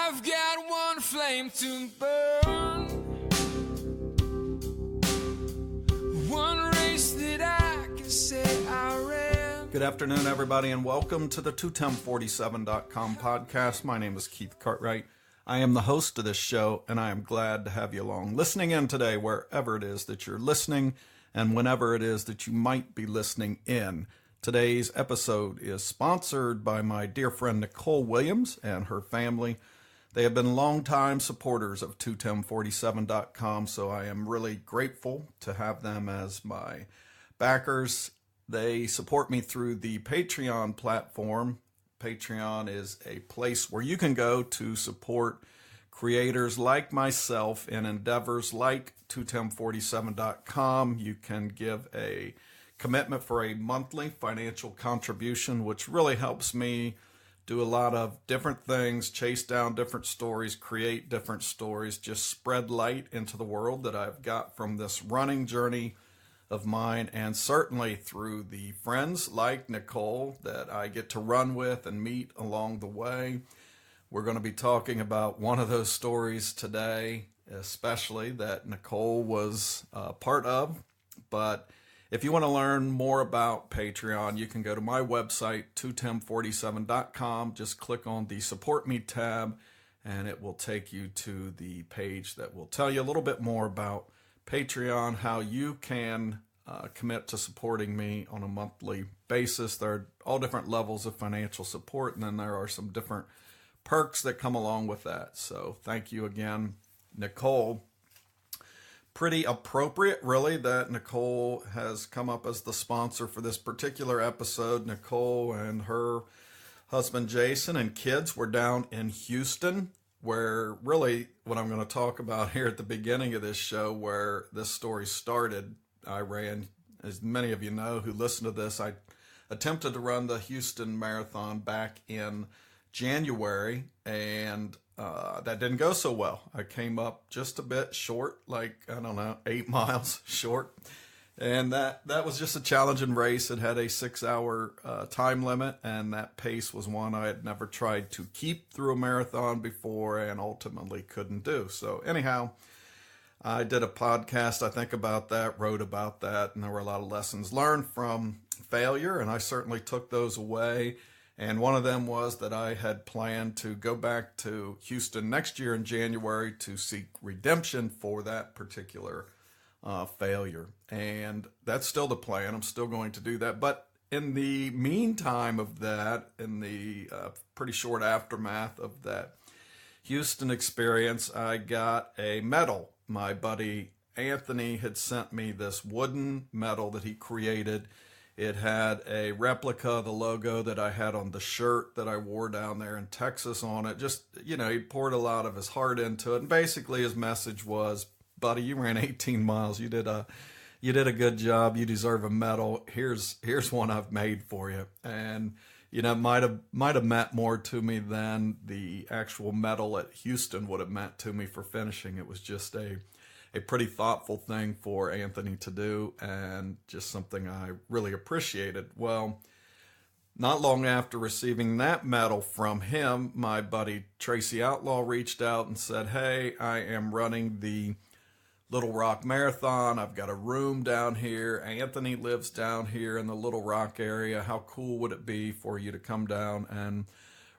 I've got one flame to burn, one race that I can say I ran. Good afternoon, everybody, and welcome to the 21047.com podcast. My name is Keith Cartwright. I am the host of this show, and I am glad to have you along, listening in today wherever it is that you're listening and whenever it is that you might be listening in. Today's episode is sponsored by my dear friend Nicole Williams and her family. They have been longtime supporters of 21047.com, so I am really grateful to have them as my backers. They support me through the Patreon platform. Patreon is a place where you can go to support creators like myself in endeavors like 21047.com. You can give a commitment for a monthly financial contribution, which really helps me do a lot of different things, chase down different stories, create different stories, just spread light into the world that I've got from this running journey of mine, and certainly through the friends like Nicole that I get to run with and meet along the way. We're going to be talking about one of those stories today, especially that Nicole was part of. But if you want to learn more about Patreon, you can go to my website, 21047.com. Just click on the Support Me tab, and it will take you to the page that will tell you a little bit more about Patreon, how you can commit to supporting me on a monthly basis. There are all different levels of financial support, and then there are some different perks that come along with that. So thank you again, Nicole. Pretty appropriate, really, that Nicole has come up as the sponsor for this particular episode. Nicole and her husband Jason and kids were down in Houston, where really what I'm going to talk about here at the beginning of this show, where this story started. I ran, as many of you know who listen to this, I attempted to run the Houston Marathon back in January, and that didn't go so well. I came up just a bit short, 8 miles short. And that was just a challenging race. It had a 6-hour time limit, and that pace was one I had never tried to keep through a marathon before and ultimately couldn't do. So anyhow, I did a podcast, I think, about that, wrote about that, and there were a lot of lessons learned from failure, and I certainly took those away. And one of them was that I had planned to go back to Houston next year in January to seek redemption for that particular failure. And that's still the plan. I'm still going to do that. But in the meantime of that, in the pretty short aftermath of that Houston experience, I got a medal. My buddy Anthony had sent me this wooden medal that he created. It had a replica of the logo that I had on the shirt that I wore down there in Texas on it. Just, he poured a lot of his heart into it. And basically his message was, buddy, you ran 18 miles. You did a good job. You deserve a medal. Here's one I've made for you. And, it might have meant more to me than the actual medal at Houston would have meant to me for finishing. It was just a pretty thoughtful thing for Anthony to do, and just something I really appreciated. Well, not long after receiving that medal from him, my buddy Tracy Outlaw reached out and said, hey, I am running the Little Rock Marathon. I've got a room down here. Anthony lives down here in the Little Rock area. How cool would it be for you to come down and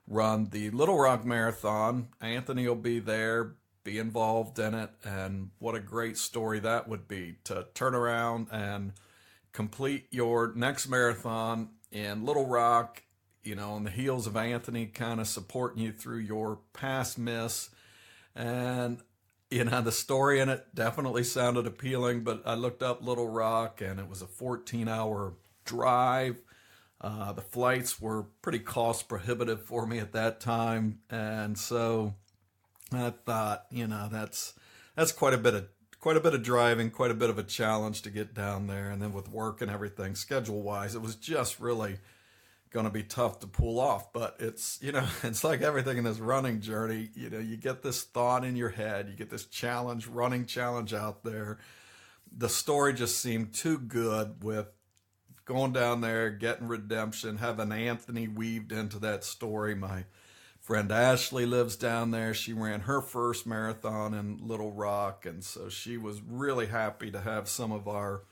run the Little Rock Marathon? Anthony will be there, be involved in it, and what a great story that would be to turn around and complete your next marathon in Little Rock, on the heels of Anthony kind of supporting you through your past miss. And the story in it definitely sounded appealing, but I looked up Little Rock, and it was a 14-hour drive. The flights were pretty cost prohibitive for me at that time, and so I thought, that's quite a bit of driving, quite a bit of a challenge to get down there. And then with work and everything, schedule-wise, it was just really going to be tough to pull off. But it's, it's like everything in this running journey. You get this thought in your head, you get this running challenge out there. The story just seemed too good with going down there, getting redemption, having Anthony weaved into that story, my friend Ashley lives down there. She ran her first marathon in Little Rock, and so she was really happy to have some of our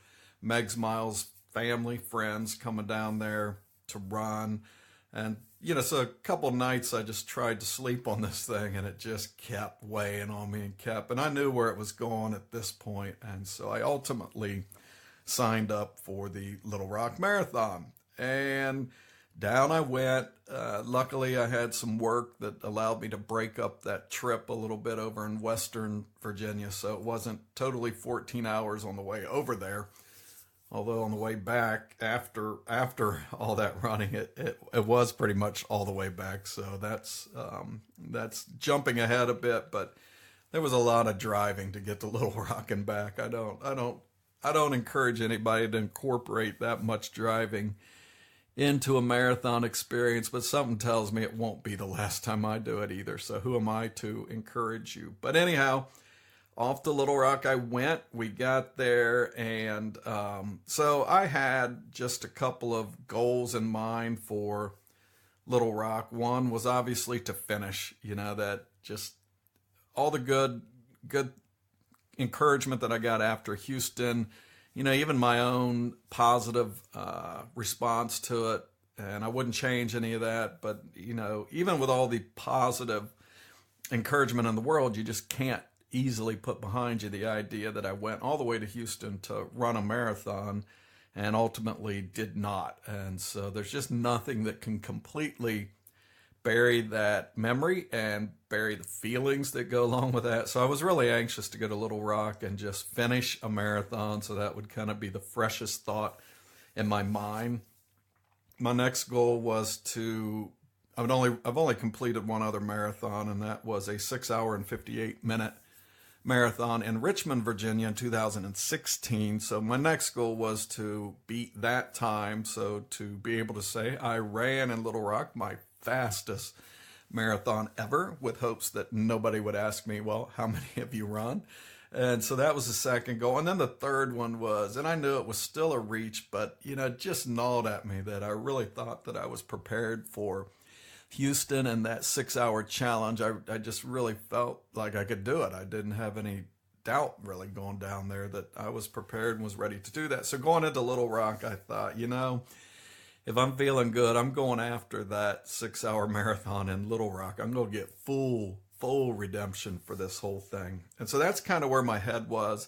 Meg's Miles family, friends coming down there to run. And, so a couple nights I just tried to sleep on this thing, and it just kept weighing on me and I knew where it was going at this point. And so I ultimately signed up for the Little Rock Marathon. And down I went. Luckily, I had some work that allowed me to break up that trip a little bit over in Western Virginia, so it wasn't totally 14 hours on the way over there. Although on the way back, after all that running, it was pretty much all the way back. So that's jumping ahead a bit, but there was a lot of driving to get to Little Rock and back. I don't encourage anybody to incorporate that much driving into a marathon experience, but something tells me it won't be the last time I do it either. So who am I to encourage you? But anyhow, off to Little Rock I went. We got there, and so I had just a couple of goals in mind for Little Rock. One was obviously to finish, that just all the good encouragement that I got after Houston, even my own positive response to it, and I wouldn't change any of that. But, even with all the positive encouragement in the world, you just can't easily put behind you the idea that I went all the way to Houston to run a marathon and ultimately did not. And so there's just nothing that can completely bury that memory and bury the feelings that go along with that. So I was really anxious to go to Little Rock and just finish a marathon. So that would kind of be the freshest thought in my mind. My next goal was I've only completed one other marathon, and that was a 6 hour and 58 minute marathon in Richmond, Virginia in 2016. So my next goal was to beat that time. So to be able to say I ran in Little Rock my fastest marathon ever, with hopes that nobody would ask me, well, how many have you run? And so that was the second goal. And then the third one was, and I knew it was still a reach, but, it just gnawed at me that I really thought that I was prepared for Houston and that 6 hour challenge. I just really felt like I could do it. I didn't have any doubt really going down there that I was prepared and was ready to do that. So going into Little Rock, I thought, if I'm feeling good, I'm going after that 6 hour marathon in Little Rock. I'm going to get full redemption for this whole thing. And so that's kind of where my head was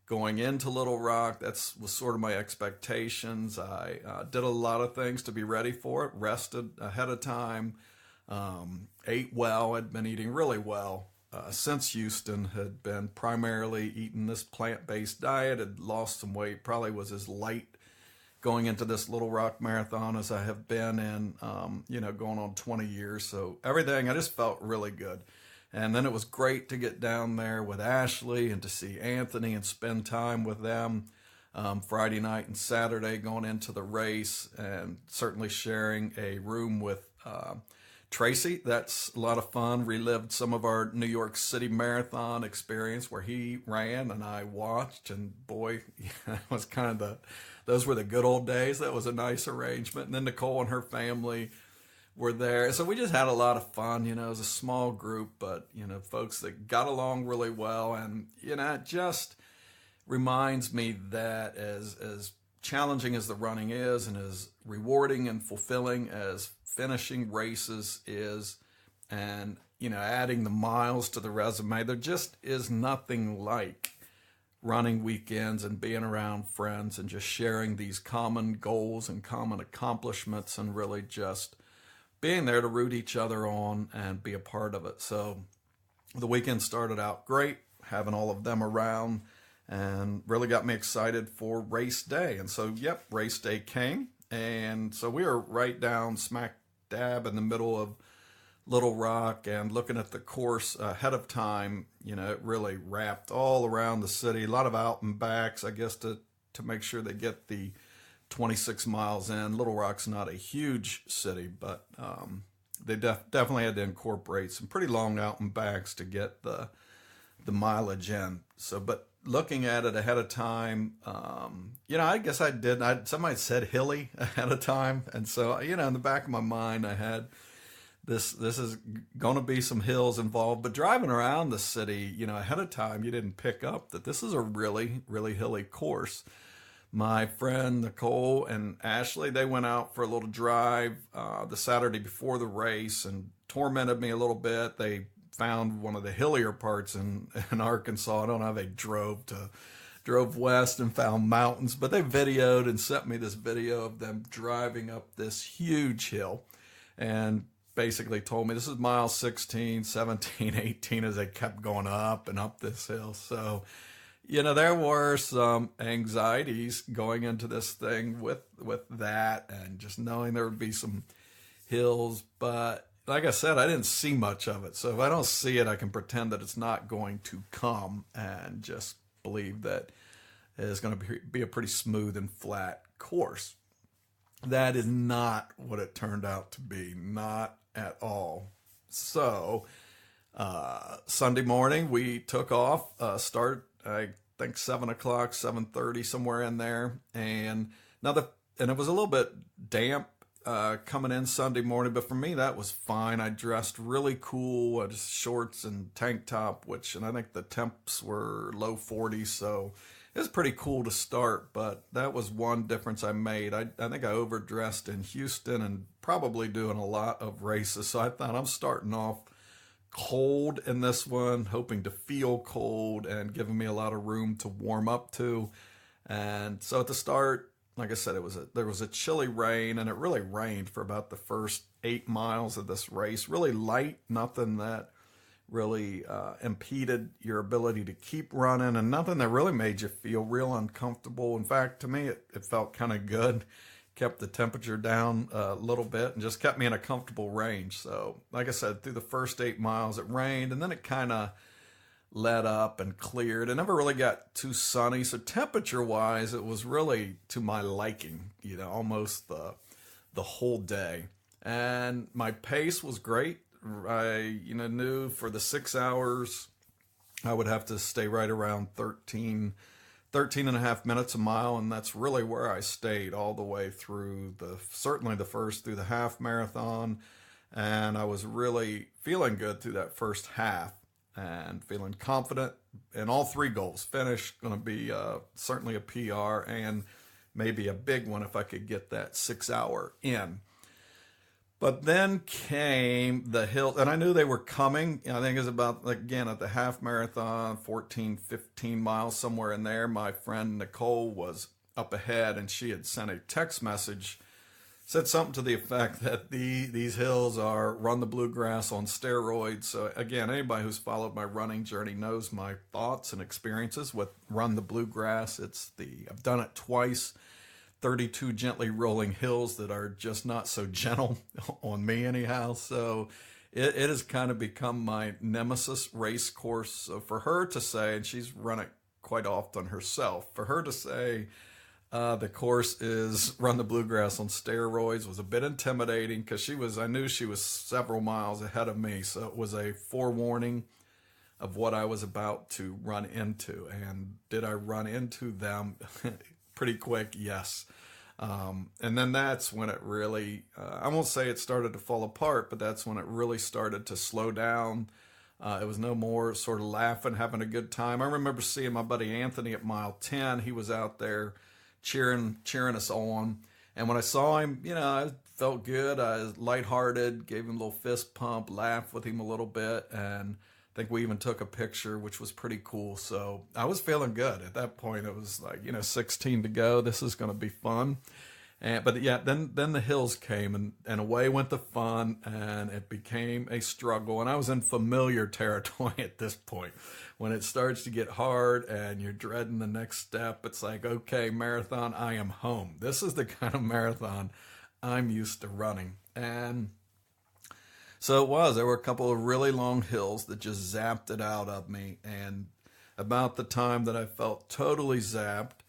going into Little Rock. That was sort of my expectations. I did a lot of things to be ready for it, rested ahead of time, ate well. I'd been eating really well since Houston, had been primarily eating this plant-based diet, had lost some weight, probably was as light going into this Little Rock Marathon as I have been in, going on 20 years. So everything, I just felt really good. And then it was great to get down there with Ashley and to see Anthony and spend time with them Friday night and Saturday going into the race, and certainly sharing a room with Tracy. That's a lot of fun. Relived some of our New York City Marathon experience where he ran and I watched, and boy, it was kind of those were the good old days. That was a nice arrangement. And then Nicole and her family were there. So we just had a lot of fun. It was a small group, but, folks that got along really well. And, it just reminds me that as challenging as the running is, and as rewarding and fulfilling as finishing races is, and, adding the miles to the resume, there just is nothing like running weekends and being around friends and just sharing these common goals and common accomplishments, and really just being there to root each other on and be a part of it. So the weekend started out great, having all of them around, and really got me excited for race day. And so, race day came. And so we were right down smack dab in the middle of Little Rock, and looking at the course ahead of time, it really wrapped all around the city. A lot of out and backs, I guess, to make sure they get the 26 miles in. Little Rock's not a huge city, but they definitely had to incorporate some pretty long out and backs to get the mileage in. So, but looking at it ahead of time, I guess I did. Somebody said hilly ahead of time, and so in the back of my mind, I had this is going to be some hills involved. But driving around the city, ahead of time, you didn't pick up that this is a really, really hilly course. My friend Nicole and Ashley, they went out for a little drive the Saturday before the race and tormented me a little bit. They found one of the hillier parts in Arkansas. I don't know, they drove west and found mountains, but they videoed and sent me this video of them driving up this huge hill and basically told me this is mile 16, 17, 18 as they kept going up and up this hill. So, there were some anxieties going into this thing with that and just knowing there would be some hills. But like I said, I didn't see much of it. So if I don't see it, I can pretend that it's not going to come and just believe that it's going to be a pretty smooth and flat course. That is not what it turned out to be. Not at all. So Sunday morning we took off, start I think 7 o'clock, 7:30, somewhere in there. And it was a little bit damp coming in Sunday morning, but for me that was fine. I dressed really cool, just shorts and tank top, and I think the temps were low 40s, so it was pretty cool to start. But that was one difference I made. I think I overdressed in Houston and probably doing a lot of races, so I thought I'm starting off cold in this one, hoping to feel cold and giving me a lot of room to warm up to. And so at the start, like I said, there was a chilly rain, and it really rained for about the first 8 miles of this race. Really light, nothing that really impeded your ability to keep running, and nothing that really made you feel real uncomfortable. In fact, to me, it felt kind of good. Kept the temperature down a little bit and just kept me in a comfortable range. So, like I said, through the first 8 miles, it rained, and then it kind of let up and cleared. It never really got too sunny. So temperature-wise, it was really to my liking, almost the whole day. And my pace was great. I, knew for the 6 hours, I would have to stay right around 13 and a half minutes a mile, and that's really where I stayed all the way through certainly the first through the half marathon. And I was really feeling good through that first half and feeling confident in all 3 goals. Finish going to be certainly a PR and maybe a big one if I could get that 6 hour in. But then came the hill, and I knew they were coming. I think it was about, again, at the half marathon, 14, 15 miles, somewhere in there. My friend Nicole was up ahead, and she had sent a text message, said something to the effect that these hills are Run the Bluegrass on steroids. So again, anybody who's followed my running journey knows my thoughts and experiences with Run the Bluegrass. I've done it twice. 32 gently rolling hills that are just not so gentle on me anyhow. So it has kind of become my nemesis race course. So for her to say, and she's run it quite often herself, for her to say the course is Run the Bluegrass on steroids was a bit intimidating because I knew she was several miles ahead of me. So it was a forewarning of what I was about to run into. And did I run into them? Pretty quick, yes. And then that's when it really, I won't say it started to fall apart, but that's when it really started to slow down. It was no more sort of laughing, having a good time. I remember seeing my buddy Anthony at mile 10. He was out there cheering us on. And when I saw him, I felt good. I was lighthearted, gave him a little fist pump, laughed with him a little bit, and I think we even took a picture, which was pretty cool. So I was feeling good at that point. It was like, 16 to go. This is going to be fun. But yeah, then the hills came and away went the fun, and it became a struggle. And I was in familiar territory at this point. When it starts to get hard and you're dreading the next step, it's like, okay, marathon, I am home. This is the kind of marathon I'm used to running. And so it was. There were a couple of really long hills that just zapped it out of me. And about the time that I felt totally zapped,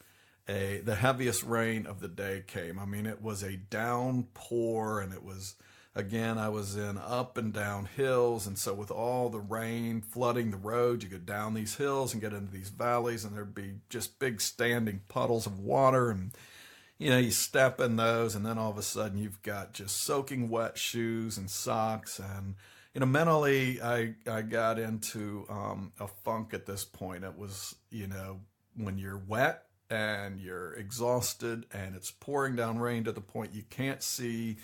the heaviest rain of the day came. I mean, it was a downpour, and it was, again, I was in up and down hills. And so with all the rain flooding the road, you go down these hills and get into these valleys, and there'd be just big standing puddles of water. And, you step in those, and then all of a sudden you've got just soaking wet shoes and socks. And, mentally, I got into a funk at this point. It was, when you're wet and you're exhausted and it's pouring down rain to the point you can't see,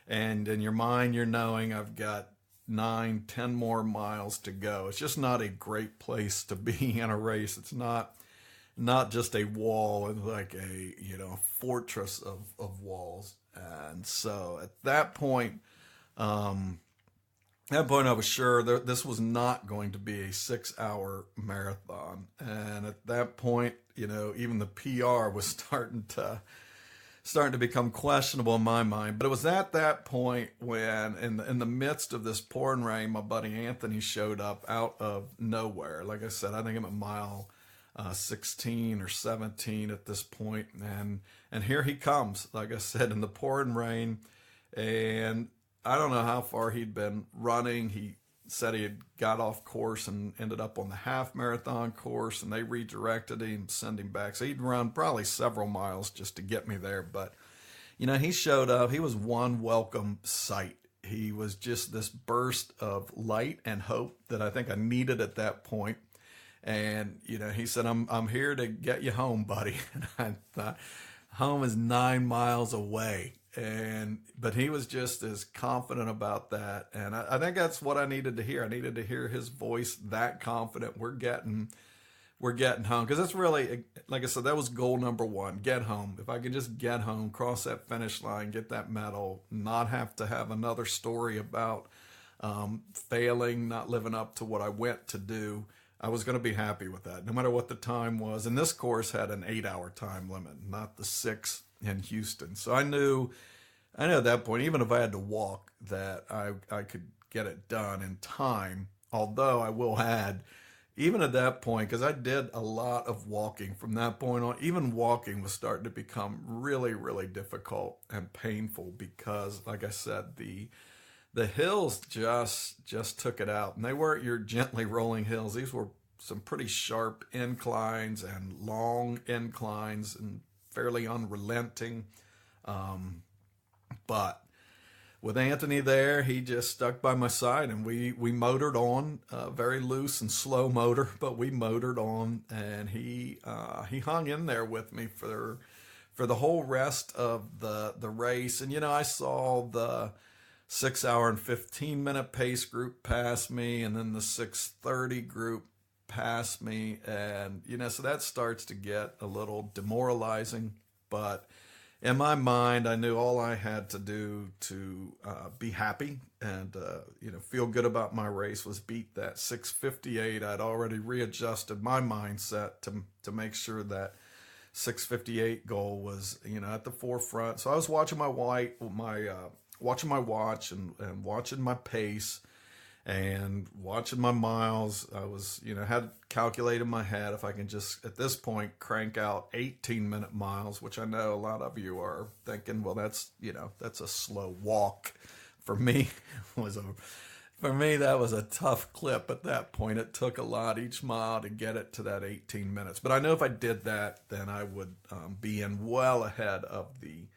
and in your mind you're knowing I've got 9, 10 more miles to go. It's just not a great place to be in a race. It's not just a wall, it's like a fortress of walls. And so at that point, I was sure that this was not going to be a 6-hour marathon. And at that point, even the PR was starting to become questionable in my mind. But it was at that point when, in the midst of this pouring rain, my buddy Anthony showed up out of nowhere. Like I said, I think I'm at mile 16 or 17 at this point, and here he comes, like I said, in the pouring rain. And I don't know how far he'd been running. He said he had got off course and ended up on the half marathon course, and they redirected him, sent him back. So he'd run probably several miles just to get me there. But he showed up. He was one welcome sight. He was just this burst of light and hope that I think I needed at that point. And, he said, I'm here to get you home, buddy. And I thought, home is 9 miles away. But he was just as confident about that. And I think that's what I needed to hear. I needed to hear his voice that confident. We're getting home. Because that's really, like I said, that was goal number one, get home. If I could just get home, cross that finish line, get that medal, not have to have another story about failing, not living up to what I went to do, I was going to be happy with that, no matter what the time was. And this course had an 8-hour time limit, not the 6 in Houston. So I knew at that point, even if I had to walk, that I could get it done in time. Although I will add, even at that point, because I did a lot of walking from that point on, even walking was starting to become really, really difficult and painful because, like I said, the hills just took it out. And they weren't your gently rolling hills. These were some pretty sharp inclines and long inclines and fairly unrelenting. But with Anthony there, he just stuck by my side, and we motored on, very loose and slow motor, but we motored on, and he hung in there with me for the whole rest of the race. And I saw the 6 hour and 15-minute pace group pass me, and then the 6:30 group pass me. And, so that starts to get a little demoralizing. But in my mind, I knew all I had to do to be happy and, feel good about my race was beat that 6:58. I'd already readjusted my mindset to make sure that 6:58 goal was, at the forefront. So I was watching watching my watch and watching my pace and watching my miles. I was, had calculated in my head if I can just, at this point, crank out 18-minute miles, which I know a lot of you are thinking, well, that's a slow walk. For me, that was a tough clip at that point. It took a lot each mile to get it to that 18 minutes. But I know if I did that, then I would be in well ahead of the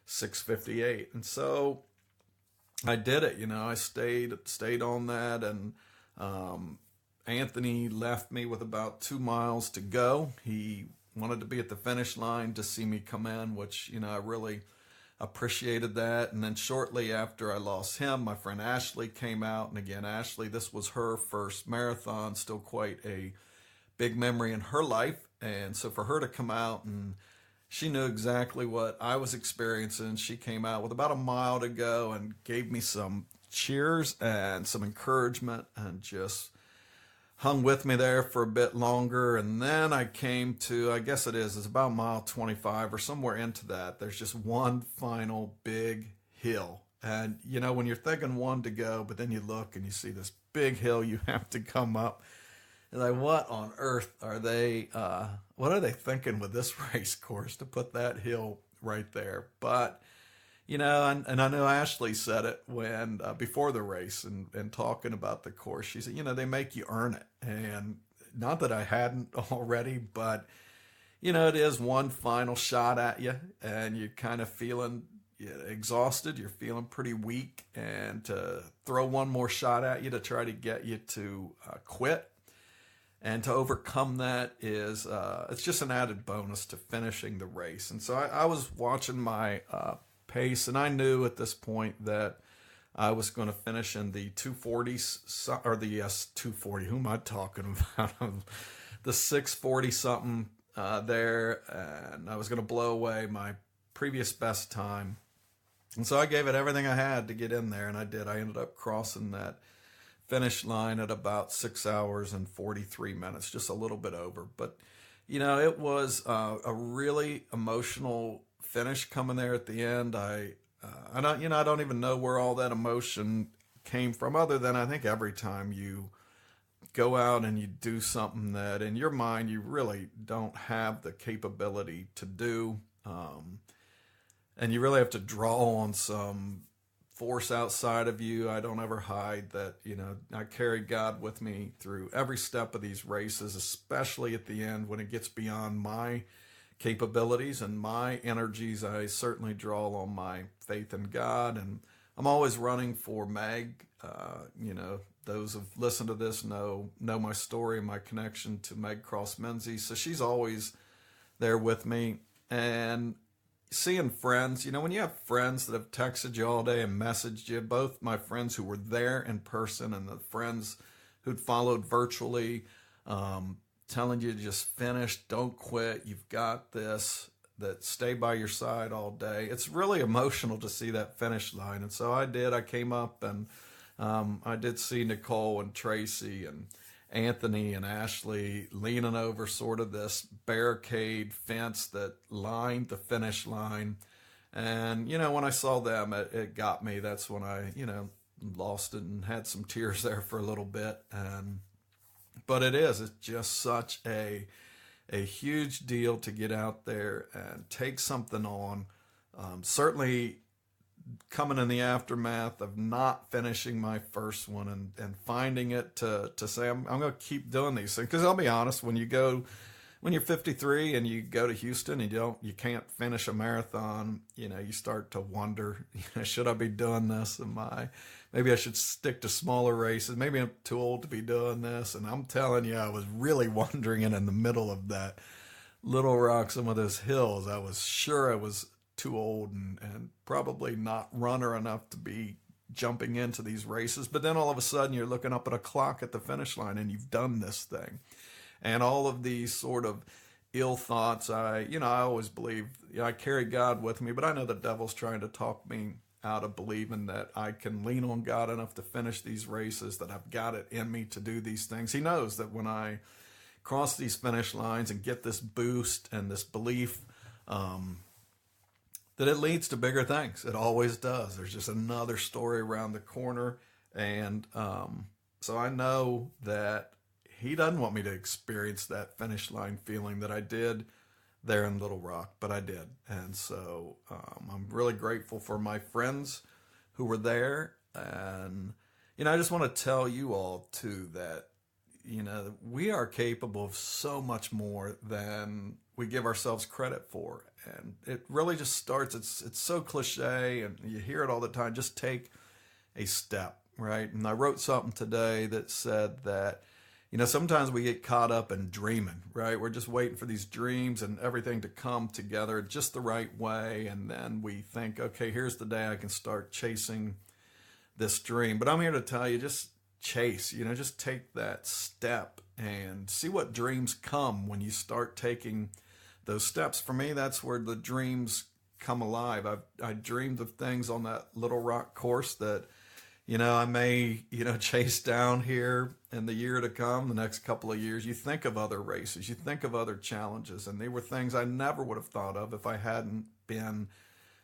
6:58. And so I did it. I stayed on that, and Anthony left me with about 2 miles to go. He wanted to be at the finish line to see me come in, which I really appreciated that. And then shortly after I lost him, my friend Ashley came out, and again, Ashley, this was her first marathon, still quite a big memory in her life. And so for her to come out, and she knew exactly what I was experiencing. She came out with about a mile to go and gave me some cheers and some encouragement and just hung with me there for a bit longer. And then I came to, I guess it's about mile 25 or somewhere into that. There's just one final big hill. And, when you're thinking one to go, but then you look and you see this big hill you have to come up. And like, what on earth are they thinking with this race course to put that hill right there? But, and I know Ashley said it when, before the race and talking about the course, she said, they make you earn it. And not that I hadn't already, but, it is one final shot at you, and you're kind of feeling exhausted. You're feeling pretty weak, and to throw one more shot at you to try to get you to quit and to overcome that is it's just an added bonus to finishing the race. And so I was watching my pace, and I knew at this point that I was going to finish in the 240s, or the 240. Who am I talking about? The 640 something there, and I was going to blow away my previous best time. And so I gave it everything I had to get in there, and I did. I ended up crossing that finish line at about 6 hours and 43 minutes, just a little bit over. But, it was a really emotional finish coming there at the end. I don't even know where all that emotion came from, other than I think every time you go out and you do something that in your mind you really don't have the capability to do, and you really have to draw on some force outside of you. I don't ever hide that, I carry God with me through every step of these races, especially at the end when it gets beyond my capabilities and my energies. I certainly draw on my faith in God, and I'm always running for Meg. Those who've listened to this know my story and my connection to Meg Cross-Menzies. So she's always there with me. And seeing friends, when you have friends that have texted you all day and messaged you, both my friends who were there in person and the friends who'd followed virtually, telling you to just finish, don't quit, you've got this, that stay by your side all day. It's really emotional to see that finish line. And so I did. I came up, and I did see Nicole and Tracy and Anthony and Ashley leaning over sort of this barricade fence that lined the finish line. And, when I saw them, it got me. That's when I, lost it and had some tears there for a little bit. But it's just such a huge deal to get out there and take something on. Certainly coming in the aftermath of not finishing my first one and finding it to say, I'm going to keep doing these things. Because I'll be honest, when you're 53 and you go to Houston and you can't finish a marathon, you start to wonder, should I be doing this? Maybe I should stick to smaller races. Maybe I'm too old to be doing this. And I'm telling you, I was really wondering, and in the middle of that Little Rock, some of those hills, I was sure I was too old and probably not runner enough to be jumping into these races. But then all of a sudden you're looking up at a clock at the finish line and you've done this thing. And all of these sort of ill thoughts, I always believe, I carry God with me, but I know the devil's trying to talk me out of believing that I can lean on God enough to finish these races, that I've got it in me to do these things. He knows that when I cross these finish lines and get this boost and this belief, that it leads to bigger things. It always does. There's just another story around the corner. And so I know that he doesn't want me to experience that finish line feeling that I did there in Little Rock, but I did. And so I'm really grateful for my friends who were there. And, I just want to tell you all, too, that, we are capable of so much more than we give ourselves credit for. And it really just starts, it's so cliche, and you hear it all the time, just take a step, right? And I wrote something today that said that, sometimes we get caught up in dreaming, right? We're just waiting for these dreams and everything to come together just the right way. And then we think, okay, here's the day I can start chasing this dream. But I'm here to tell you, just chase, just take that step and see what dreams come when you start taking those steps. For me, that's where the dreams come alive. I dreamed of things on that Little Rock course that, I may, chase down here in the year to come, the next couple of years. You think of other races, you think of other challenges, and they were things I never would have thought of if I hadn't been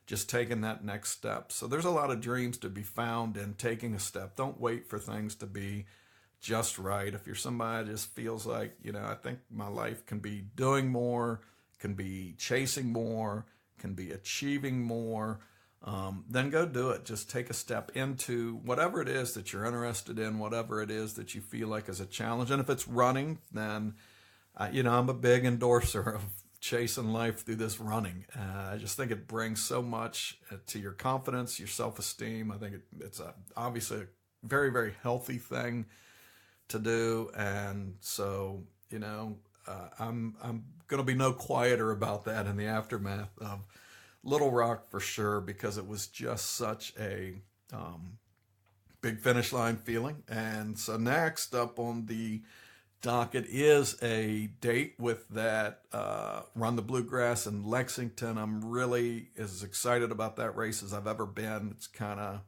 just taking that next step. So there's a lot of dreams to be found in taking a step. Don't wait for things to be just right. If you're somebody that just feels like, I think my life can be doing more, can be chasing more, can be achieving more, then go do it. Just take a step into whatever it is that you're interested in, whatever it is that you feel like is a challenge. And if it's running, then, I'm a big endorser of chasing life through this running. I just think it brings so much to your confidence, your self-esteem. I think it's obviously a very, very healthy thing to do. And so, I'm going to be no quieter about that in the aftermath of Little Rock for sure, because it was just such a big finish line feeling. And so next up on the docket is a date with that Run the Bluegrass in Lexington. I'm really as excited about that race as I've ever been. It's kind of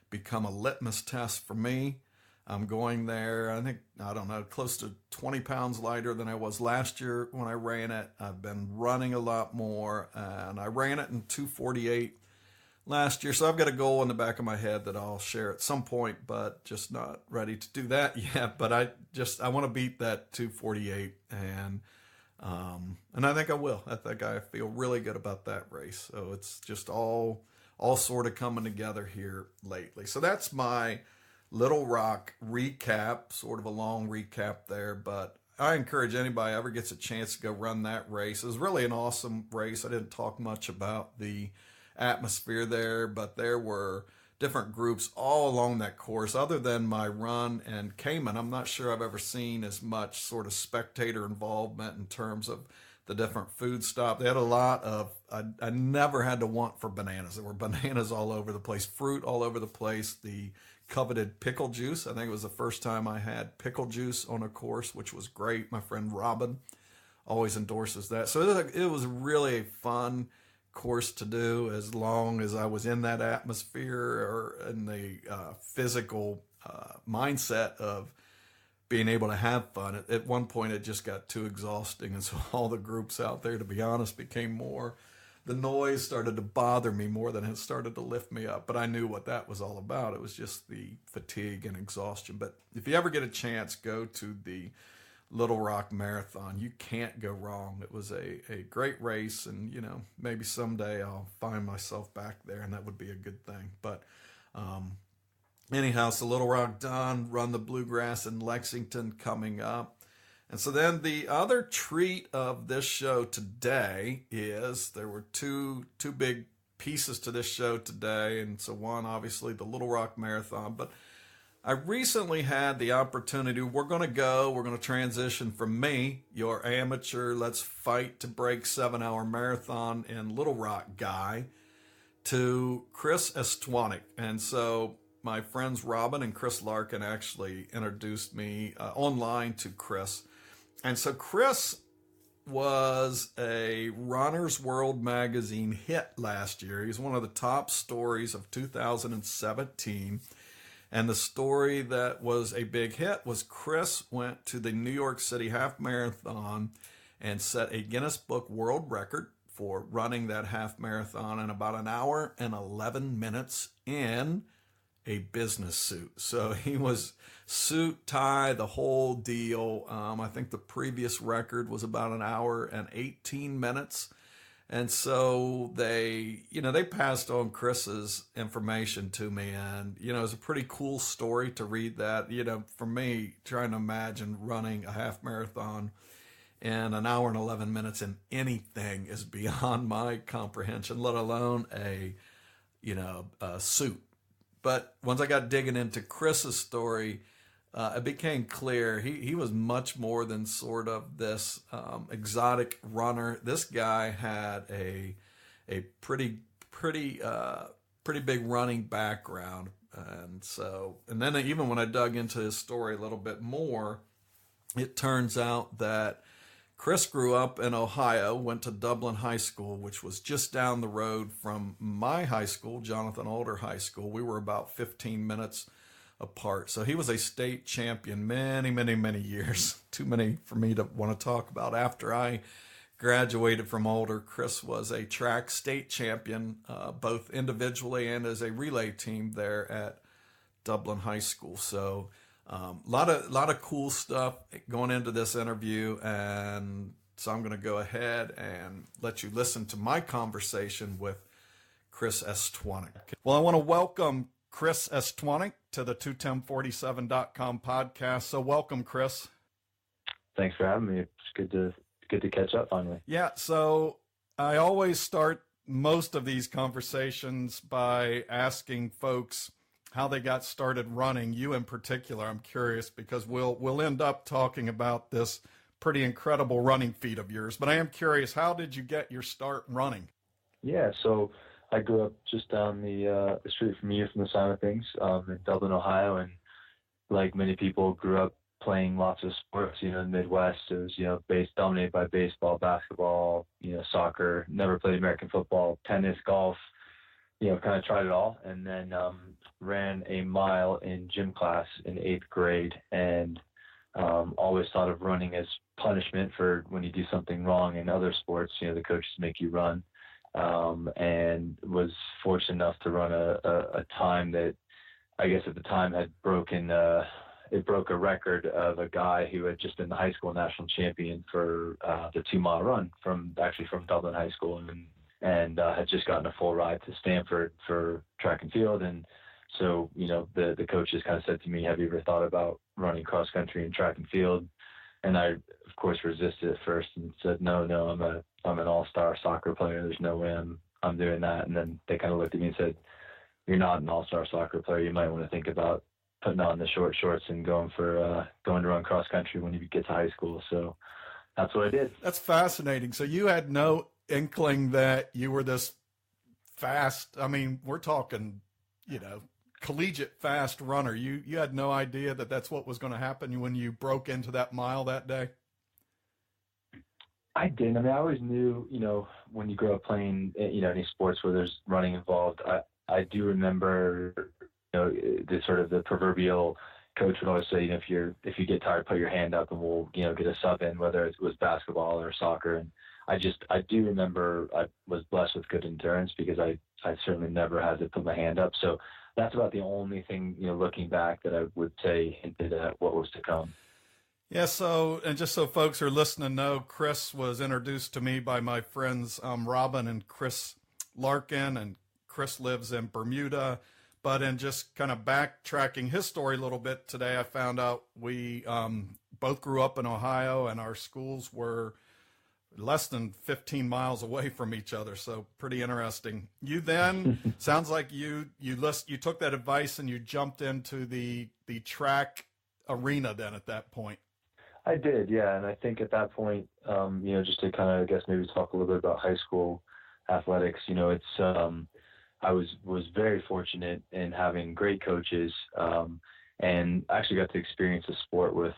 become a litmus test for me. I'm going there, I don't know, close to 20 pounds lighter than I was last year when I ran it. I've been running a lot more, and I ran it in 2:48 last year. So I've got a goal in the back of my head that I'll share at some point, but just not ready to do that yet. But I want to beat that 2:48, and I think I will. I think I feel really good about that race. So it's just all sort of coming together here lately. So that's my Little Rock recap, sort of a long recap there, but I encourage anybody ever gets a chance to go run that race. It was really an awesome race. I didn't talk much about the atmosphere there, but there were different groups all along that course. Other than my run and Cayman, I'm not sure I've ever seen as much sort of spectator involvement in terms of the different food stops. They had a lot of, I never had to want for bananas. There were bananas all over the place, fruit all over the place, the coveted pickle juice. I think it was the first time I had pickle juice on a course, which was great. My friend Robin always endorses that. So it was really a fun course to do, as long as I was in that atmosphere or in the physical mindset of being able to have fun. At one point, it just got too exhausting, and so all the groups out there, to be honest, became more. The noise started to bother me more than it started to lift me up, but I knew what that was all about. It was just the fatigue and exhaustion. But if you ever get a chance, go to the Little Rock Marathon. You can't go wrong. It was a great race, and maybe someday I'll find myself back there, and that would be a good thing. But anyhow, so Little Rock done, Run the Bluegrass in Lexington coming up. And so then the other treat of this show today is there were two big pieces to this show today. And so one, obviously, the Little Rock Marathon. But I recently had the opportunity, we're going to transition from me, your amateur, let's fight to break 7-hour marathon in Little Rock guy, to Chris Estwanik. And so my friends Robin and Chris Larkin actually introduced me online to Chris. And so Chris was a Runner's World magazine hit last year. He's one of the top stories of 2017. And the story that was a big hit was Chris went to the New York City Half Marathon and set a Guinness Book World Record for running that half marathon in about 1 hour and 11 minutes in a business suit. So he was suit, tie, the whole deal. I think the previous record was about 1 hour and 18 minutes. And so they passed on Chris's information to me, and, it was a pretty cool story to read that. For me, trying to imagine running a half marathon in 1 hour and 11 minutes in anything is beyond my comprehension, let alone a suit. But once I got digging into Chris's story, it became clear he was much more than sort of this exotic runner. This guy had a pretty big running background, and then even when I dug into his story a little bit more, it turns out that Chris grew up in Ohio, went to Dublin High School, which was just down the road from my high school, Jonathan Alder High School. We were about 15 minutes apart. So he was a state champion many, many, many years. Too many for me to want to talk about. After I graduated from Alder, Chris was a track state champion, both individually and as a relay team there at Dublin High School. So a lot of cool stuff going into this interview, and so I'm going to go ahead and let you listen to my conversation with Chris Estwanik. Well, I want to welcome Chris Estwanik to the 21047.com podcast. So welcome, Chris. Thanks for having me. It's good to good to catch up finally. Yeah. So I always start most of these conversations by asking folks how they got started running. You in particular, I'm curious, because we'll end up talking about this pretty incredible running feat of yours. But I am curious, how did you get your start running? Yeah, so I grew up just down the street from you, from the side of things, in Dublin, Ohio, and like many people, grew up playing lots of sports. In the Midwest, it was dominated by baseball, basketball, soccer. Never played American football, tennis, golf. Kind of tried it all, and then ran a mile in gym class in 8th grade, and always thought of running as punishment for when you do something wrong in other sports. The coaches make you run, and was fortunate enough to run a time that I guess at the time had broken. It broke a record of a guy who had just been the high school national champion for the 2-mile run from Dublin High School, and had just gotten a full ride to Stanford for track and field. And so, the coaches kind of said to me, have you ever thought about running cross country and track and field? And I, of course, resisted at first and said, no, I'm an all-star soccer player. There's no way I'm doing that. And then they kind of looked at me and said, you're not an all-star soccer player. You might want to think about putting on the short shorts and going to run cross country when you get to high school. So that's what I did. That's fascinating. So you had no inkling that you were this fast. I mean, we're talking, collegiate fast runner. You had no idea that that's what was going to happen when you broke into that mile that day? I didn't. I mean, I always knew, when you grow up playing, any sports where there's running involved, I do remember, the sort of the proverbial coach would always say, if you get tired, put your hand up and we'll, get a sub in, whether it was basketball or soccer. And I do remember I was blessed with good endurance because I certainly never had to put my hand up. So that's about the only thing, looking back, that I would say hinted at what was to come. Yeah. So, and just so folks are listening know, Chris was introduced to me by my friends, Robin and Chris Larkin, and Chris lives in Bermuda. But in just kind of backtracking his story a little bit today, I found out we both grew up in Ohio, and our schools were less than 15 miles away from each other. So pretty interesting. You then, sounds like you took that advice and you jumped into the track arena then at that point. I did, yeah. And I think at that point, just to kind of, I guess, maybe talk a little bit about high school athletics, I was very fortunate in having great coaches, and actually got to experience the sport with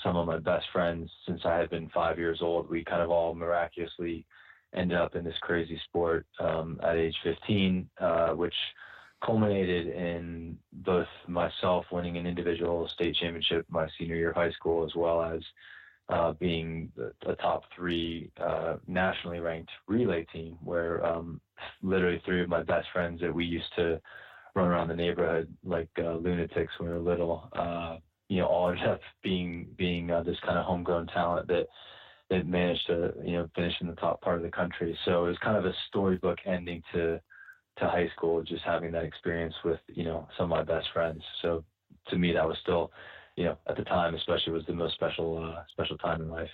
some of my best friends since I had been 5 years old. We kind of all miraculously ended up in this crazy sport at age 15, which culminated in both myself winning an individual state championship my senior year of high school, as well as being a top 3 nationally ranked relay team, where literally 3 of my best friends that we used to run around the neighborhood like lunatics when we were little, all ended up being this kind of homegrown talent that managed to finish in the top part of the country. So it was kind of a storybook ending to high school, just having that experience with some of my best friends. So to me, that was still, at the time especially, was the most special time in life.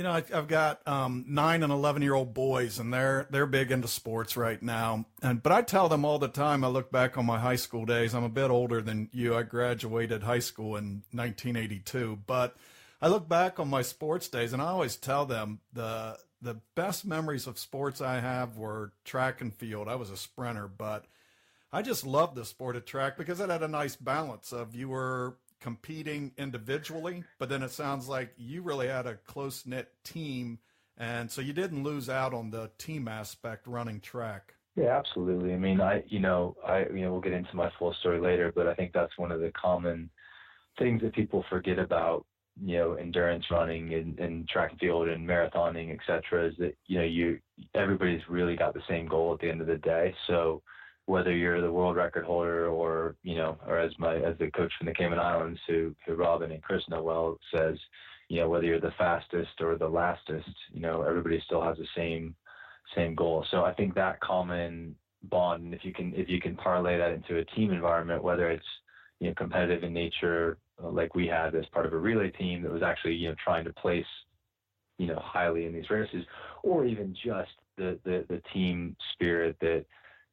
I've got 9 and 11-year-old boys, and they're big into sports right now. But I tell them all the time, I look back on my high school days. I'm a bit older than you. I graduated high school in 1982. But I look back on my sports days, and I always tell them the best memories of sports I have were track and field. I was a sprinter, but I just loved the sport of track because it had a nice balance of you were competing individually, but then it sounds like you really had a close-knit team, and so you didn't lose out on the team aspect running track. Yeah, absolutely. I mean, we'll get into my full story later, but I think that's one of the common things that people forget about, endurance running and track and field and marathoning, et cetera, is that, everybody's really got the same goal at the end of the day. So whether you're the world record holder or as the coach from the Cayman Islands, who Robin and Chris know well, says, whether you're the fastest or the lastest, everybody still has the same goal. So I think that common bond, and if you can parlay that into a team environment, whether it's competitive in nature, like we had as part of a relay team that was actually trying to place highly in these races, or even just the team spirit that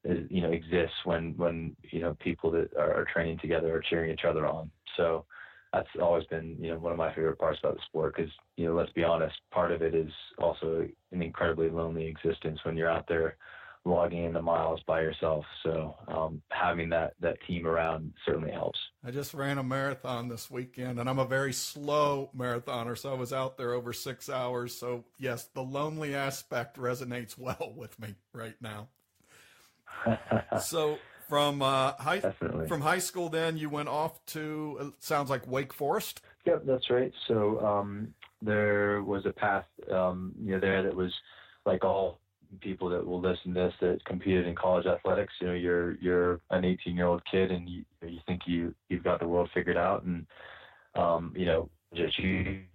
exists when people that are training together are cheering each other on. So that's always been one of my favorite parts about the sport, because let's be honest, part of it is also an incredibly lonely existence when you're out there logging in the miles by yourself. So having that team around certainly helps. I just ran a marathon this weekend, and I'm a very slow marathoner, so I was out there over 6 hours. So yes, the lonely aspect resonates well with me right now. So from high school, then you went off to, it sounds like, Wake Forest. Yep, that's right. So there was a path there that was like all people that will listen to this that competed in college athletics. You're an 18-year-old kid, and you think you've got the world figured out, and just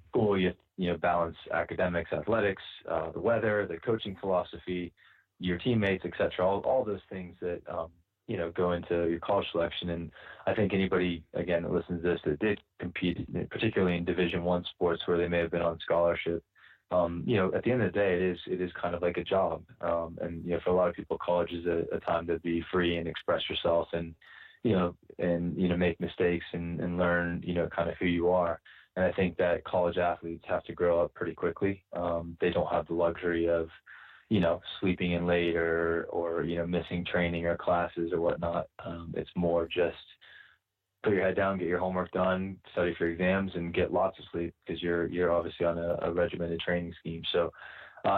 school, you balance academics, athletics, the weather, the coaching philosophy, your teammates, etc. All those things that go into your college selection. And I think anybody, again, that listens to this that did compete, particularly in Division I sports where they may have been on scholarship, at the end of the day, it is kind of like a job. And for a lot of people, college is a time to be free and express yourself, and make mistakes and learn kind of who you are. And I think that college athletes have to grow up pretty quickly. They don't have the luxury of sleeping in late or missing training or classes or whatnot. It's more just put your head down, get your homework done, study for exams, and get lots of sleep, because you're obviously on a regimented training scheme. So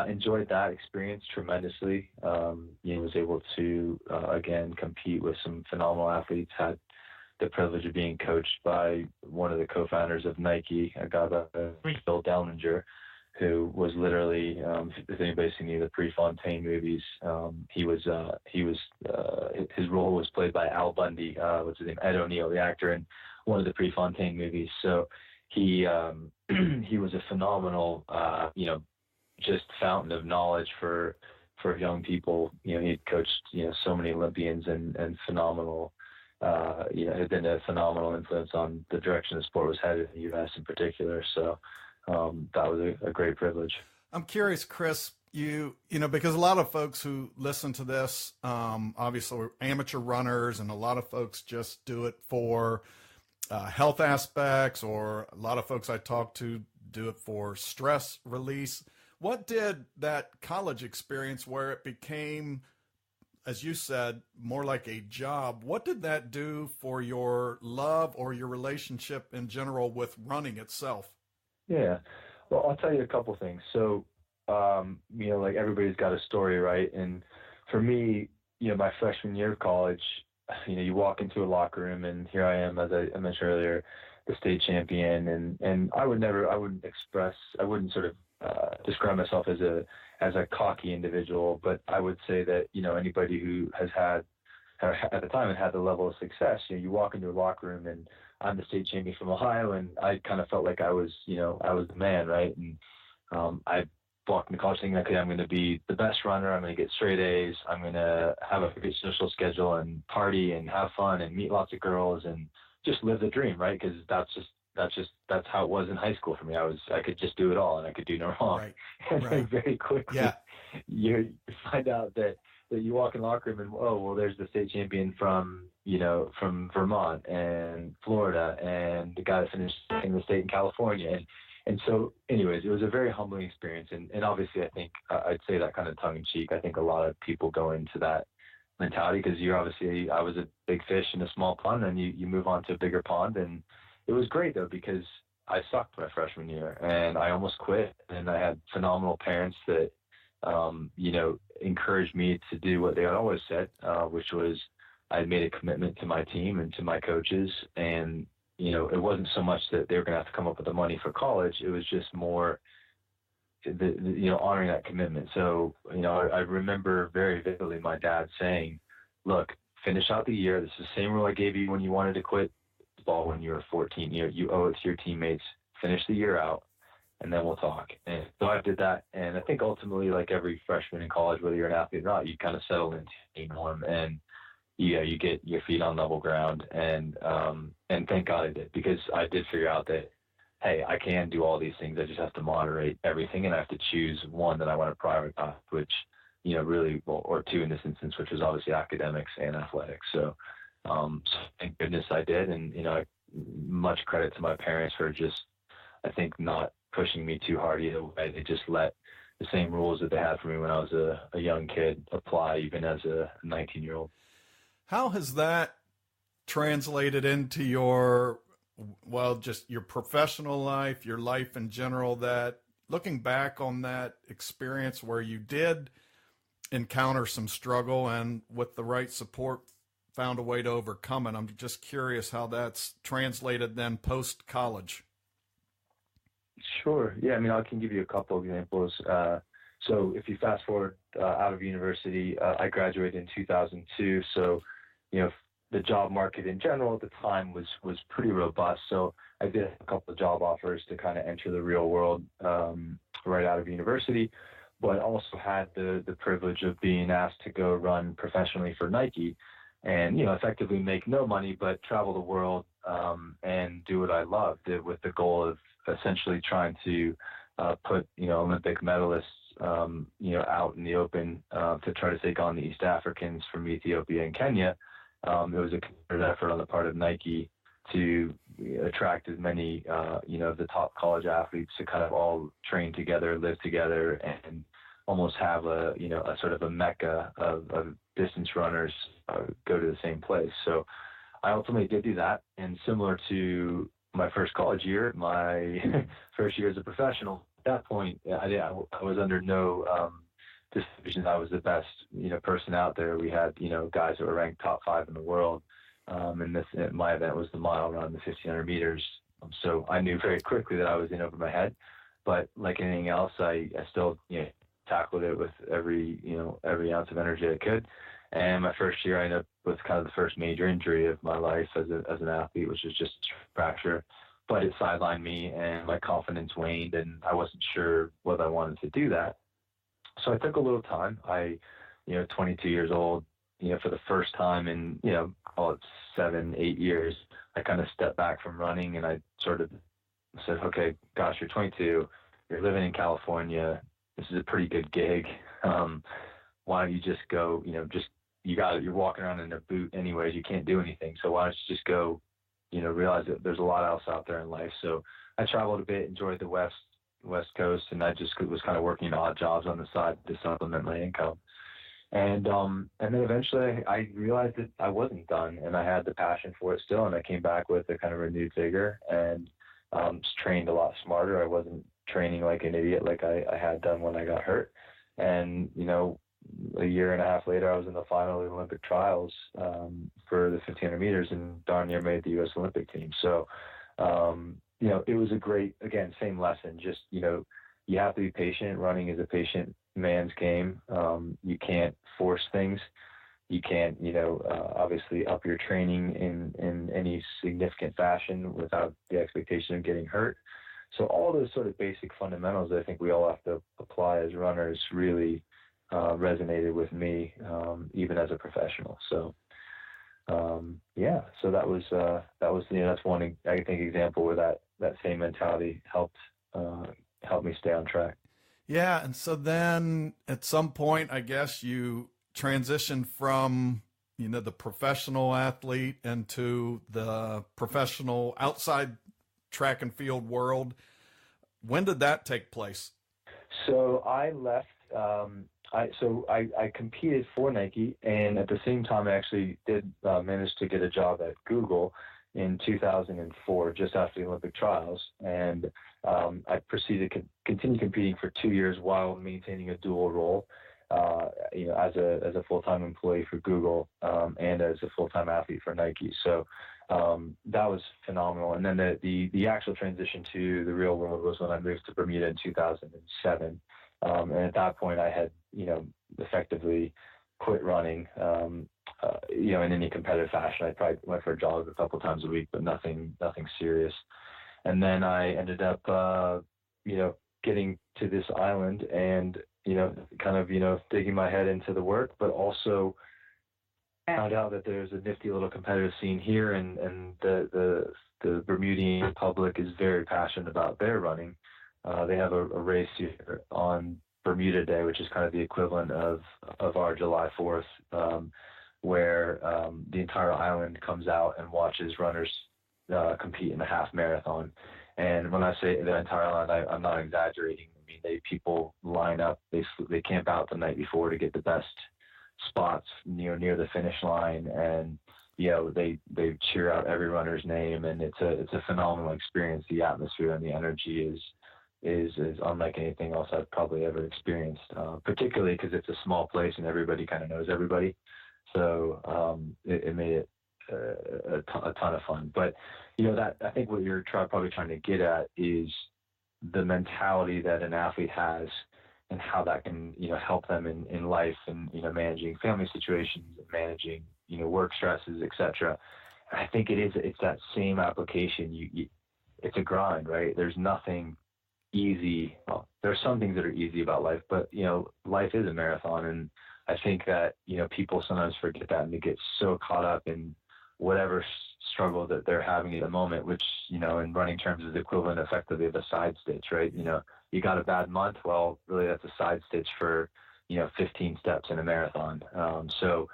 enjoyed that experience tremendously. Was able to again compete with some phenomenal athletes. Had the privilege of being coached by one of the co-founders of Nike, a guy by Bill Dellinger, who was literally, if anybody's seen any of the Prefontaine movies, his role was played by Al Bundy, what's his name, Ed O'Neill, the actor in one of the Prefontaine movies. So he was a phenomenal, just fountain of knowledge for young people. He'd coached, so many Olympians and phenomenal, had been a phenomenal influence on the direction the sport was headed in the U.S. in particular. So that was a great privilege. I'm curious, Chris, because a lot of folks who listen to this, obviously are amateur runners, and a lot of folks just do it for health aspects, or a lot of folks I talk to do it for stress release. What did that college experience, where it became, as you said, more like a job, what did that do for your love or your relationship in general with running itself? Yeah. Well, I'll tell you a couple things. So, like everybody's got a story, right? And for me, my freshman year of college, you walk into a locker room, and here I am, as I mentioned earlier, the state champion. And I wouldn't sort of describe myself as a cocky individual, but I would say that, anybody who has had, at the time, had the level of success, you walk into a locker room, and I'm the state champion from Ohio, and I kind of felt like I was the man, right? And I walked into college thinking, okay, I'm going to be the best runner. I'm going to get straight A's. I'm going to have a great social schedule and party and have fun and meet lots of girls and just live the dream, right? Because that's how it was in high school for me. I could just do it all, and I could do no wrong. Right. And then very quickly, you find out that you walk in the locker room, and there's the state champion from Vermont and Florida, and the guy that finished in the state in California. And so anyways, it was a very humbling experience. And obviously I think I'd say that kind of tongue in cheek. I think a lot of people go into that mentality, because I was a big fish in a small pond, and you move on to a bigger pond. And it was great though, because I sucked my freshman year, and I almost quit. And I had phenomenal parents that, encouraged me to do what they had always said, which was I had made a commitment to my team and to my coaches. And, it wasn't so much that they were going to have to come up with the money for college. It was just more, honoring that commitment. So, I remember very vividly my dad saying, look, finish out the year. This is the same rule I gave you when you wanted to quit ball when you were 14. You owe it to your teammates. Finish the year out, and then we'll talk. And so I did that. And I think ultimately, like every freshman in college, whether you're an athlete or not, you kind of settle into a norm, and you get your feet on level ground. And thank God I did, because I did figure out that, hey, I can do all these things. I just have to moderate everything, and I have to choose one that I want to prioritize, which, really, well, or two in this instance, which was obviously academics and athletics. So, thank goodness I did. And, much credit to my parents for just, I think, not pushing me too hard either way. They just let the same rules that they had for me when I was a young kid apply even as a 19-year-old. How has that translated into your, just your professional life, your life in general, that looking back on that experience where you did encounter some struggle and with the right support found a way to overcome it? I'm just curious how that's translated then post-college. Sure. Yeah, I can give you a couple of examples. So if you fast forward out of university, I graduated in 2002. So, the job market in general at the time was pretty robust. So I did a couple of job offers to kind of enter the real world right out of university, but also had the privilege of being asked to go run professionally for Nike and, effectively make no money, but travel the world and do what I loved with the goal of essentially trying to put, Olympic medalists, out in the open to try to take on the East Africans from Ethiopia and Kenya. It was a concerted effort on the part of Nike to attract as many, the top college athletes to kind of all train together, live together, and almost have a sort of a mecca of distance runners go to the same place. So I ultimately did do that. And similar to my first college year, my first year as a professional, at that point, I was under no decision. I was the best, person out there. We had, guys that were ranked top 5 in the world. And my event was the mile run, the 1,500 meters. So I knew very quickly that I was in over my head. But like anything else, I still, tackled it with every ounce of energy I could. And my first year, I ended up with kind of the first major injury of my life as an athlete, which was just a fracture. But it sidelined me, and my confidence waned, and I wasn't sure whether I wanted to do that. So I took a little time. 22 years old, for the first time in, call it 7-8 years, I kind of stepped back from running, and I sort of said, okay, gosh, you're 22, you're living in California, this is a pretty good gig. Why don't you just go, you're walking around in a boot anyways, you can't do anything. So why don't you just go, realize that there's a lot else out there in life. So I traveled a bit, enjoyed the West Coast, and I just was kind of working odd jobs on the side to supplement my income. And then eventually I realized that I wasn't done, and I had the passion for it still. And I came back with a kind of renewed vigor and just trained a lot smarter. I wasn't training like an idiot like I had done when I got hurt. And, a year and a half later, I was in the final of the Olympic trials for the 1,500 meters and darn near made the U.S. Olympic team. So, it was a great, again, same lesson. Just, you have to be patient. Running is a patient man's game. You can't force things. You can't, obviously up your training in any significant fashion without the expectation of getting hurt. So all those sort of basic fundamentals that I think we all have to apply as runners really resonated with me, even as a professional. So, so that was that's one, I think, example where that same mentality helped me stay on track. Yeah. And so then at some point, I guess you transitioned from, the professional athlete into the professional outside track and field world. When did that take place? So I left, I competed for Nike, and at the same time, I actually did manage to get a job at Google in 2004, just after the Olympic trials. And I proceeded to continue competing for 2 years while maintaining a dual role, as a full-time employee for Google and as a full-time athlete for Nike. So that was phenomenal. And then the actual transition to the real world was when I moved to Bermuda in 2007. And at that point, I had, effectively quit running, in any competitive fashion. I probably went for a jog a couple times a week, but nothing serious. And then I ended up, getting to this island and, kind of, digging my head into the work, but also found out that there's a nifty little competitive scene here, and the Bermudian public is very passionate about their running. They have a race here on Bermuda Day, which is kind of the equivalent of our July 4th, where the entire island comes out and watches runners compete in a half marathon. And when I say the entire island, I'm not exaggerating. I mean, people line up, they camp out the night before to get the best spots near the finish line, and they cheer out every runner's name, and it's a phenomenal experience. The atmosphere and the energy is unlike anything else I've probably ever experienced, particularly because it's a small place and everybody kind of knows everybody. So it made it a ton of fun. But that, I think what you're probably trying to get at is the mentality that an athlete has and how that can help them in life, and managing family situations, managing work stresses, etc. I think it's that same application. It's a grind, right? There's nothing easy. Well, there's some things that are easy about life, but life is a marathon, and I think that people sometimes forget that, and they get so caught up in whatever struggle that they're having at the moment, which in running terms is equivalent effectively of a side stitch, right? You got a bad month, well, really that's a side stitch for 15 steps in a marathon. So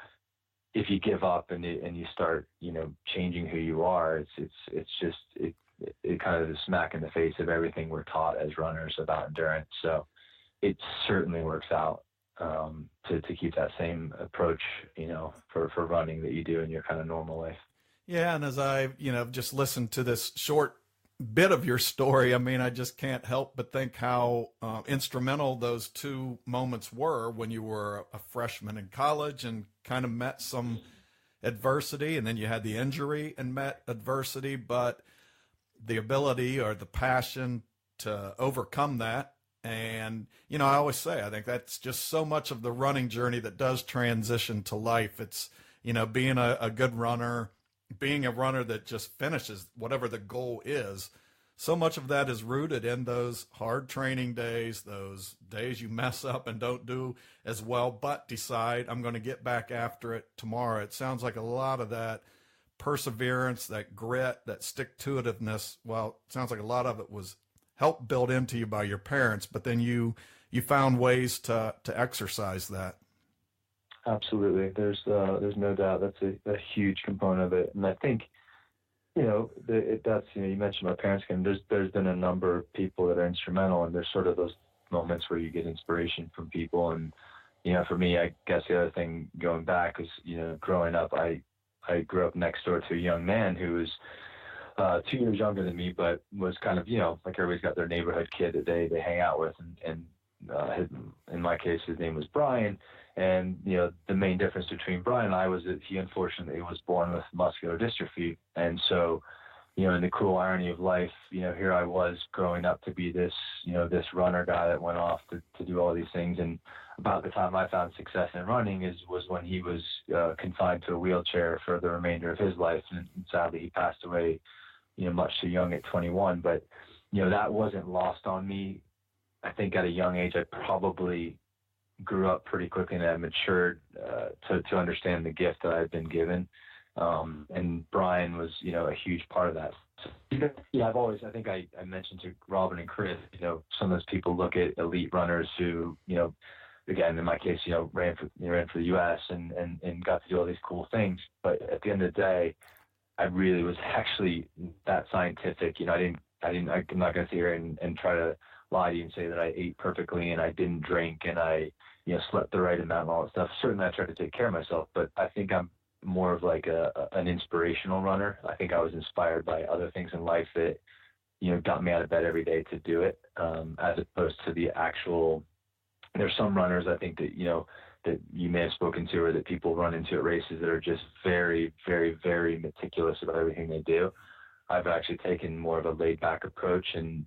if you give up and you start changing who you are, it's just it kind of is a smack in the face of everything we're taught as runners about endurance. So it certainly works out to keep that same approach, for running that you do in your kind of normal life. Yeah, and as I, just listened to this short bit of your story, I mean, I just can't help but think how instrumental those two moments were when you were a freshman in college and kind of met some adversity, and then you had the injury and met adversity, but the ability or the passion to overcome that. And, I always say, I think that's just so much of the running journey that does transition to life. It's, being a good runner, being a runner that just finishes whatever the goal is. So much of that is rooted in those hard training days, those days you mess up and don't do as well, but decide I'm going to get back after it tomorrow. It sounds like a lot of that perseverance, that grit, that stick-to-itiveness, well, it sounds like a lot of it was helped built into you by your parents, but then you found ways to exercise that. Absolutely. There's no doubt that's a huge component of it. And I think, that's, you mentioned my parents, and there's been a number of people that are instrumental, and there's sort of those moments where you get inspiration from people. And, for me, I guess the other thing going back is, growing up, I grew up next door to a young man who was 2 years younger than me, but was kind of, like everybody's got their neighborhood kid that they hang out with. And in my case, his name was Brian. And, the main difference between Brian and I was that he unfortunately was born with muscular dystrophy. And so, in the cruel irony of life, here I was growing up to be this, this runner guy that went off to do all these things. And about the time I found success in running was when he was confined to a wheelchair for the remainder of his life. And sadly, he passed away, much too young at 21. But, that wasn't lost on me. I think at a young age, I probably grew up pretty quickly, and I matured to understand the gift that I've been given. And Brian was, a huge part of that. So, yeah, I think I mentioned to Robin and Chris, some of those people look at elite runners who, again, in my case, ran for the U.S. and got to do all these cool things. But at the end of the day, I really was actually that scientific. I'm not going to sit here and try to lie to you and say that I ate perfectly and I didn't drink and I, slept the right amount and all that stuff. Certainly I tried to take care of myself, but I think I'm more of like an inspirational runner. I think I was inspired by other things in life that, got me out of bed every day to do it, as opposed to the actual. There's some runners I think that, that you may have spoken to or that people run into at races that are just very, very, very meticulous about everything they do. I've actually taken more of a laid back approach, and,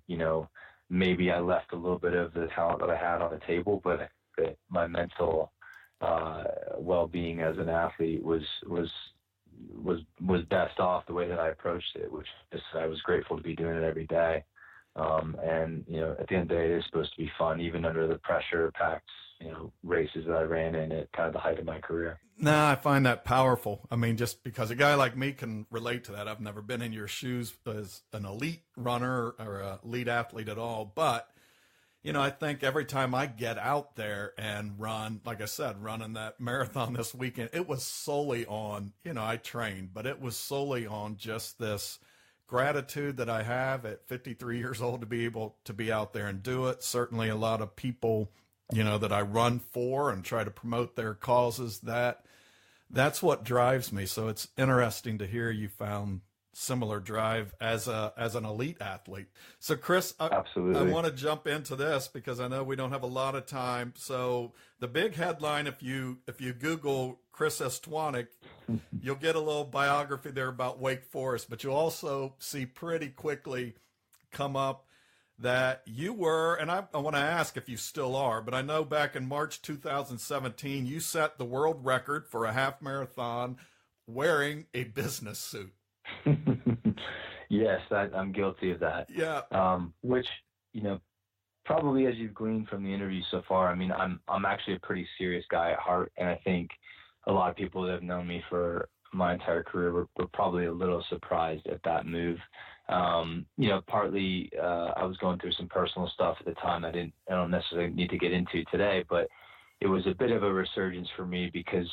maybe I left a little bit of the talent that I had on the table, but my mental well-being as an athlete was best off the way that I approached it, which is I was grateful to be doing it every day. And, at the end of the day, they're supposed to be fun, even under the pressure-packed, races that I ran in at kind of the height of my career. No, I find that powerful. I mean, just because a guy like me can relate to that. I've never been in your shoes as an elite runner or an elite athlete at all. But, I think every time I get out there and run, like I said, running that marathon this weekend, it was solely on, I trained, but it was solely on just this gratitude that I have at 53 years old to be able to be out there and do it. Certainly a lot of people, that I run for and try to promote their causes, that's what drives me. So it's interesting to hear you found similar drive as an elite athlete. So Chris, Absolutely. I want to jump into this because I know we don't have a lot of time. So the big headline, if you Google Chris Estwanik, you'll get a little biography there about Wake Forest, but you'll also see pretty quickly come up that you were, and I want to ask if you still are, but I know back in March 2017, you set the world record for a half marathon wearing a business suit. Yes, I'm guilty of that. Yeah. Which, probably as you've gleaned from the interview so far, I mean, I'm actually a pretty serious guy at heart, and I think a lot of people that have known me for my entire career were probably a little surprised at that move. Partly I was going through some personal stuff at the time I don't necessarily need to get into today, but it was a bit of a resurgence for me because,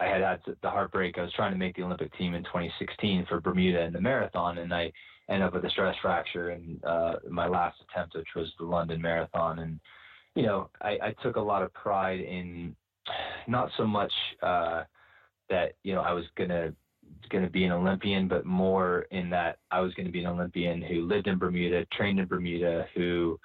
I had the heartbreak. I was trying to make the Olympic team in 2016 for Bermuda in the marathon, and I ended up with a stress fracture in my last attempt, which was the London Marathon. And, I took a lot of pride in not so much that, I was going to be an Olympian, but more in that I was going to be an Olympian who lived in Bermuda, trained in Bermuda, who,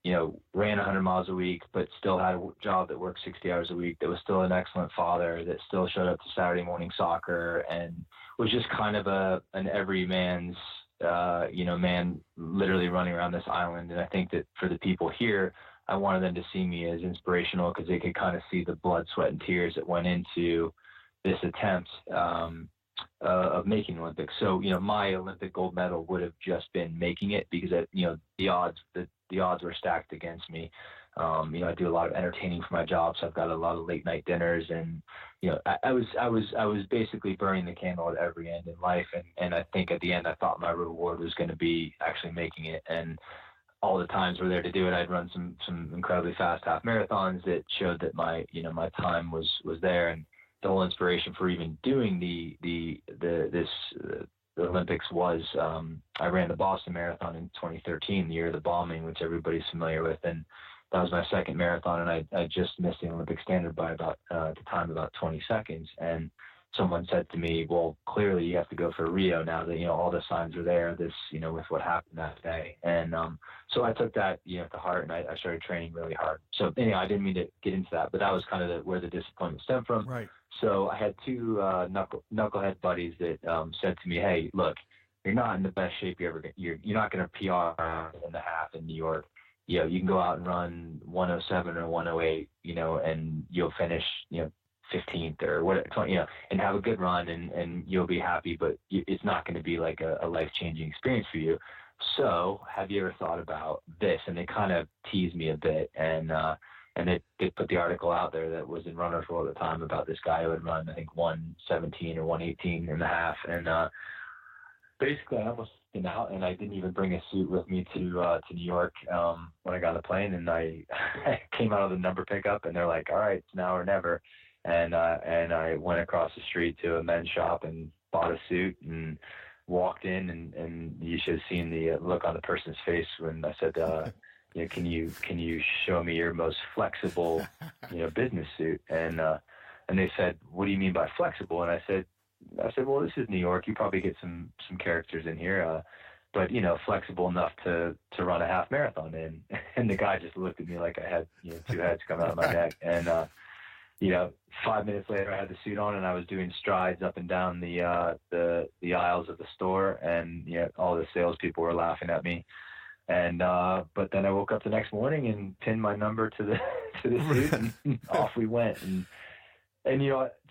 ran 100 miles a week, but still had a job that worked 60 hours a week, that was still an excellent father, that still showed up to Saturday morning soccer and was just kind of an everyman's, man literally running around this island. And I think that for the people here, I wanted them to see me as inspirational because they could kind of see the blood, sweat, and tears that went into this attempt of making the Olympics. So, my Olympic gold medal would have just been making it because, the odds were stacked against me. I do a lot of entertaining for my job, so I've got a lot of late night dinners, and I was basically burning the candle at every end in life, and I think at the end I thought my reward was going to be actually making it, and all the times were there to do it. I'd run some incredibly fast half marathons that showed that my time was there, and the whole inspiration for even doing the Olympics was I ran the Boston Marathon in 2013, the year of the bombing, which everybody's familiar with, and that was my second marathon, and I just missed the Olympic standard by about at the time about 20 seconds. And someone said to me, "Well, clearly you have to go for Rio now that all the signs are there. This with what happened that day." And so I took that to heart, and I started training really hard. So anyway, I didn't mean to get into that, but that was kind of where the disappointment stemmed from. Right. So I had two knucklehead buddies that said to me, "Hey, look, you're not in the best shape you ever get. You're not going to PR in the half in New York. You can go out and run 107 or 108, and you'll finish 15th or what, and have a good run, and you'll be happy. But it's not going to be like a life-changing experience for you. So have you ever thought about this?" And they kind of teased me a bit, and they put the article out there that was in Runner's World at the time about this guy who had run, I think, 117 or 118 and a half. And basically, I almost came out, and I didn't even bring a suit with me to New York when I got on the plane. And I came out of the number pickup, and they're like, "All right, it's now or never." And I went across the street to a men's shop and bought a suit and walked in, and you should have seen the look on the person's face when I said, can you show me your most flexible, business suit? And they said, "What do you mean by flexible?" And I said, "Well, this is New York. You probably get some characters in here, but flexible enough to run a half marathon in." And the guy just looked at me like I had two heads coming out of my neck. And 5 minutes later, I had the suit on, and I was doing strides up and down the aisles of the store, and all the salespeople were laughing at me. And but then I woke up the next morning and pinned my number to the suit, and off we went. And And,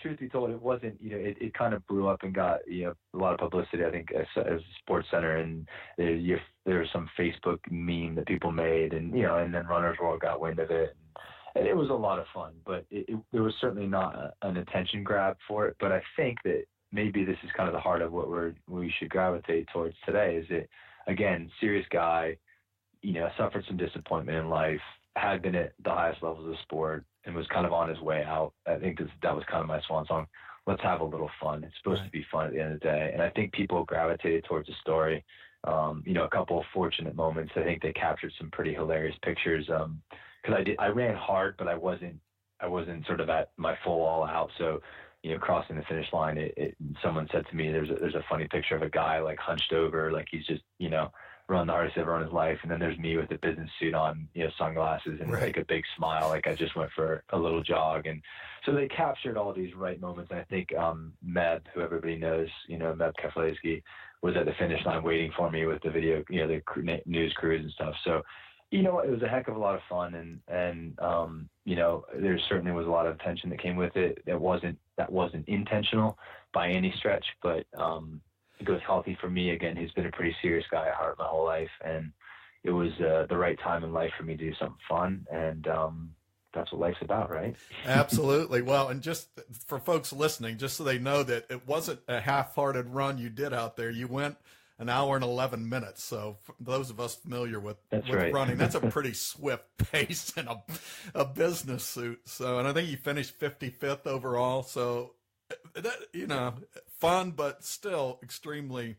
truth be told, it wasn't, it kind of blew up and got, a lot of publicity, I think, as a Sports Center. And there was some Facebook meme that people made, and, and then Runner's World got wind of it. And it was a lot of fun, but there was certainly not an attention grab for it. But I think that maybe this is kind of the heart of what we should gravitate towards today is that, again, serious guy, suffered some disappointment in life, had been at the highest levels of sport, and was kind of on his way out. I think that was kind of my swan song. Let's have a little fun. It's supposed to be fun at the end of the day. And I think people gravitated towards the story. A couple of fortunate moments. I think they captured some pretty hilarious pictures. Cause I ran hard, but I wasn't sort of at my full all out. So, crossing the finish line, someone said to me, there's a funny picture of a guy like hunched over, like he's just, run the hardest ever in his life. And then there's me with a business suit on, sunglasses and like a big smile, like I just went for a little jog. And so they captured all these right moments. And I think Meb, who everybody knows, Meb Keflezighi, was at the finish line waiting for me with the video, the news crews and stuff. So, it was a heck of a lot of fun. And there certainly was a lot of tension that came with it. That wasn't intentional by any stretch, but it was healthy for me. Again, he's been a pretty serious guy at heart my whole life, and it was the right time in life for me to do something fun, and that's what life's about, right? Absolutely. Well, and just for folks listening, just so they know that it wasn't a half-hearted run you did out there. You went an hour and 11 minutes. So for those of us familiar with running, that's a pretty swift pace in a business suit. So, and I think you finished 55th overall. So that, fun, but still extremely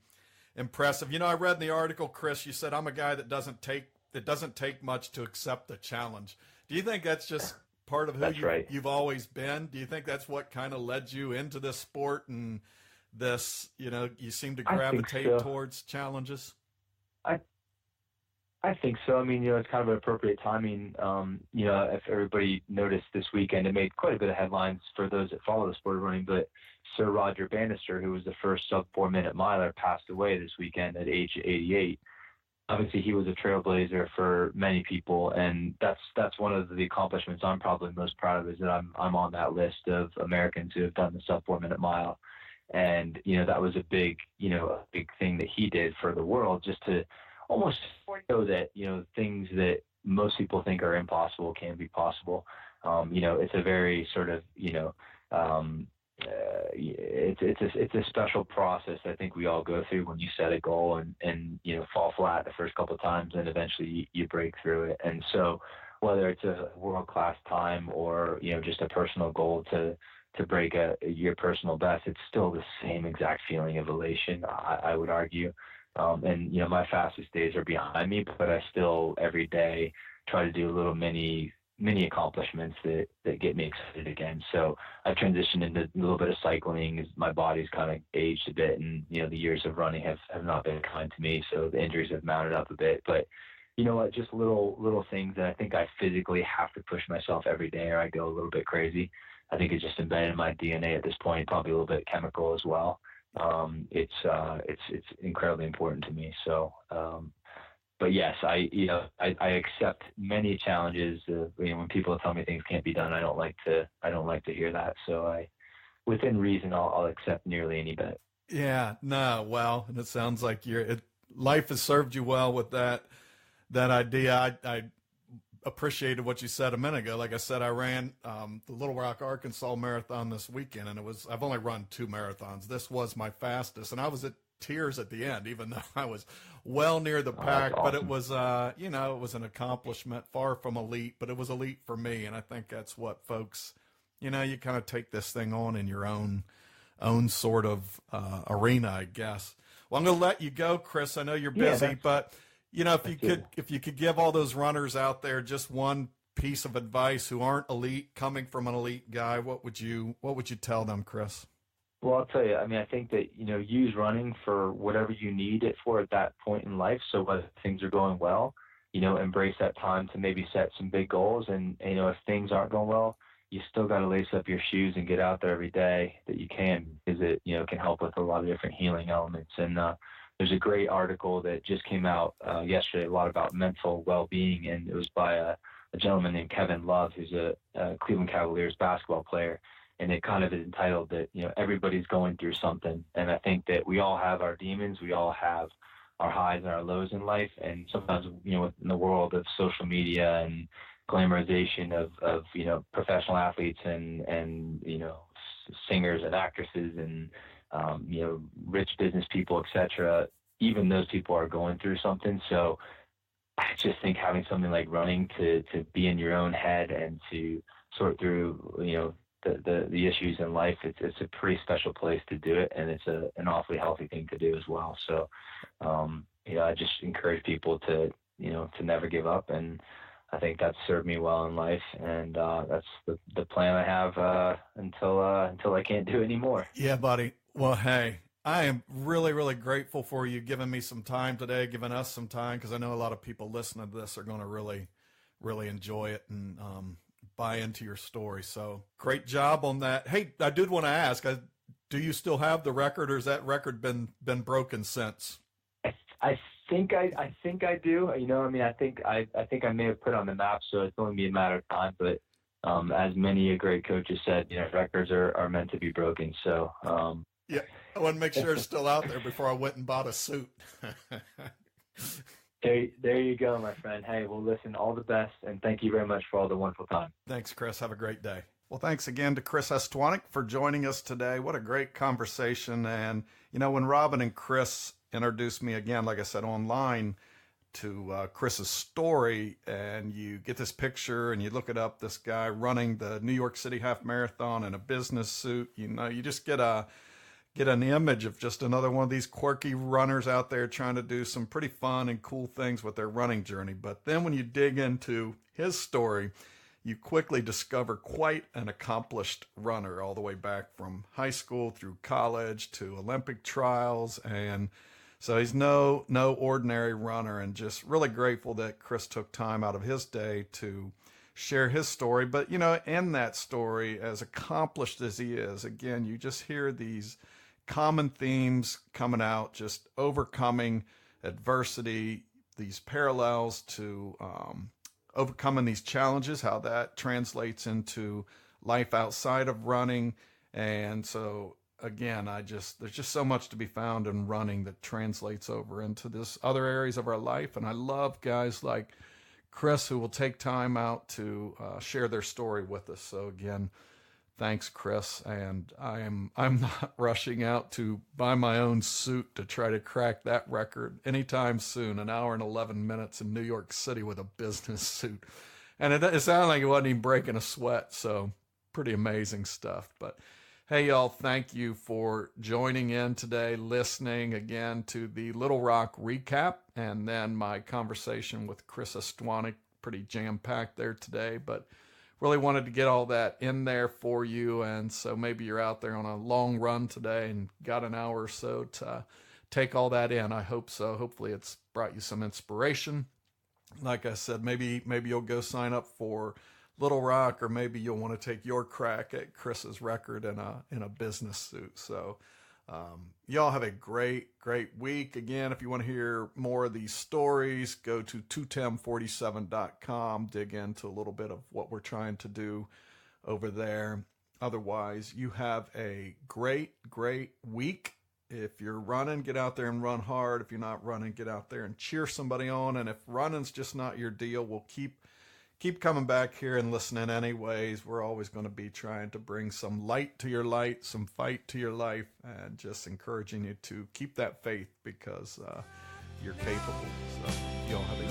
impressive. I read in the article, Chris, you said, I'm a guy that doesn't take much to accept the challenge. Do you think that's just part of who you've always been? Do you think that's what kind of led you into this sport and this, you seem to gravitate towards challenges? I think so. I mean, it's kind of an appropriate timing. If everybody noticed this weekend, it made quite a bit of headlines for those that follow the sport of running, but Sir Roger Bannister, who was the first sub 4-minute miler, passed away this weekend at age 88. Obviously, he was a trailblazer for many people, and that's one of the accomplishments I'm probably most proud of, is that I'm on that list of Americans who have done the sub 4-minute mile. And, that was a big thing that he did for the world, just to almost show that, things that most people think are impossible can be possible. It's a very sort of, it's a special process I think we all go through when you set a goal and fall flat the first couple of times, and eventually you break through it. And so whether it's a world-class time or, just a personal goal to break your personal best, it's still the same exact feeling of elation, I would argue. And my fastest days are behind me, but I still every day try to do little mini accomplishments that get me excited again. So I've transitioned into a little bit of cycling as my body's kind of aged a bit, and the years of running have not been kind to me, so the injuries have mounted up a bit. But you know what, just little things that I think I physically have to push myself every day, or I go a little bit crazy. I think it's just embedded in my DNA at this point, probably a little bit chemical as well. It's incredibly important to me. So, but yes, I accept many challenges. When people tell me things can't be done, I don't like to hear that. So within reason, I'll accept nearly any bit. Yeah, no, well, and it sounds like life has served you well with that idea. I appreciated what you said a minute ago. Like I said, I ran the Little Rock, Arkansas marathon this weekend, and I've only run 2 marathons. This was my fastest, and I was at tears at the end, even though I was well near the pack. Awesome. But it was, it was an accomplishment, far from elite, but it was elite for me. And I think that's what folks, you kind of take this thing on in your own sort of arena, I guess. Well, I'm going to let you go, Chris. I know you're busy, but if you could give all those runners out there just one piece of advice who aren't elite, coming from an elite guy, what would you tell them, Chris? Well, I'll tell you, I mean, I think that, use running for whatever you need it for at that point in life. So whether things are going well, embrace that time to maybe set some big goals. And, if things aren't going well, you still got to lace up your shoes and get out there every day that you can, because it, can help with a lot of different healing elements. And there's a great article that just came out yesterday, a lot about mental well-being. And it was by a gentleman named Kevin Love, who's a Cleveland Cavaliers basketball player. and it kind of is entitled that, everybody's going through something. And I think that we all have our demons. We all have our highs and our lows in life. And sometimes, in the world of social media and glamorization of professional athletes and singers and actresses and, rich business people, etc., even those people are going through something. So I just think having something like running to be in your own head and to sort through, the issues in life, it's a pretty special place to do it, and it's an awfully healthy thing to do as well. So, I just encourage people to never give up, and I think that's served me well in life, and that's the plan I have until I can't do it anymore. Yeah, buddy. Well, hey, I am really, really grateful for you giving me some time today, giving us some time, because I know a lot of people listening to this are going to really, really enjoy it and buy into your story. So great job on that. Hey, I did want to ask, do you still have the record, or has that record been broken since? I think I do. I think I may have put it on the map, so it's only be a matter of time. But as many a great coach has said, records are meant to be broken. So yeah, I want to make sure it's still out there before I went and bought a suit. There you go, my friend. Hey, well, listen, all the best, and thank you very much for all the wonderful time. Thanks, Chris. Have a great day. Well, thanks again to Chris Estwanik for joining us today. What a great conversation. And, when Robin and Chris introduced me again, like I said, online to Chris's story, and you get this picture and you look it up, this guy running the New York City Half Marathon in a business suit, you just get an image of just another one of these quirky runners out there trying to do some pretty fun and cool things with their running journey. But then when you dig into his story, you quickly discover quite an accomplished runner, all the way back from high school through college to Olympic trials. And so he's no ordinary runner, and just really grateful that Chris took time out of his day to share his story. But, in that story, as accomplished as he is, again, you just hear these common themes coming out, just overcoming adversity, these parallels to overcoming these challenges, how that translates into life outside of running. And so again, there's just so much to be found in running that translates over into this other areas of our life. And I love guys like Chris who will take time out to share their story with us. So again, thanks, Chris. And I'm not rushing out to buy my own suit to try to crack that record anytime soon. 1 hour and 11 minutes in New York City with a business suit. And it sounded like it wasn't even breaking a sweat. So pretty amazing stuff. But hey, y'all, thank you for joining in today, listening again to the Little Rock recap, and then my conversation with Chris Estwanik, pretty jam-packed there today, but really wanted to get all that in there for you. And so maybe you're out there on a long run today and got an hour or so to take all that in. I hope so. Hopefully it's brought you some inspiration. Like I said, maybe you'll go sign up for Little Rock, or maybe you'll want to take your crack at Chris's record in a business suit. So y'all have a great week. Again, if you want to hear more of these stories, go to 21047.com, dig into a little bit of what we're trying to do over there. Otherwise, you have a great week. If you're running, get out there and run hard. If you're not running, get out there and cheer somebody on. And if running's just not your deal, we'll keep coming back here and listening anyways. We're always going to be trying to bring some light to your light, some fight to your life, and just encouraging you to keep that faith, because you're capable. So you all have a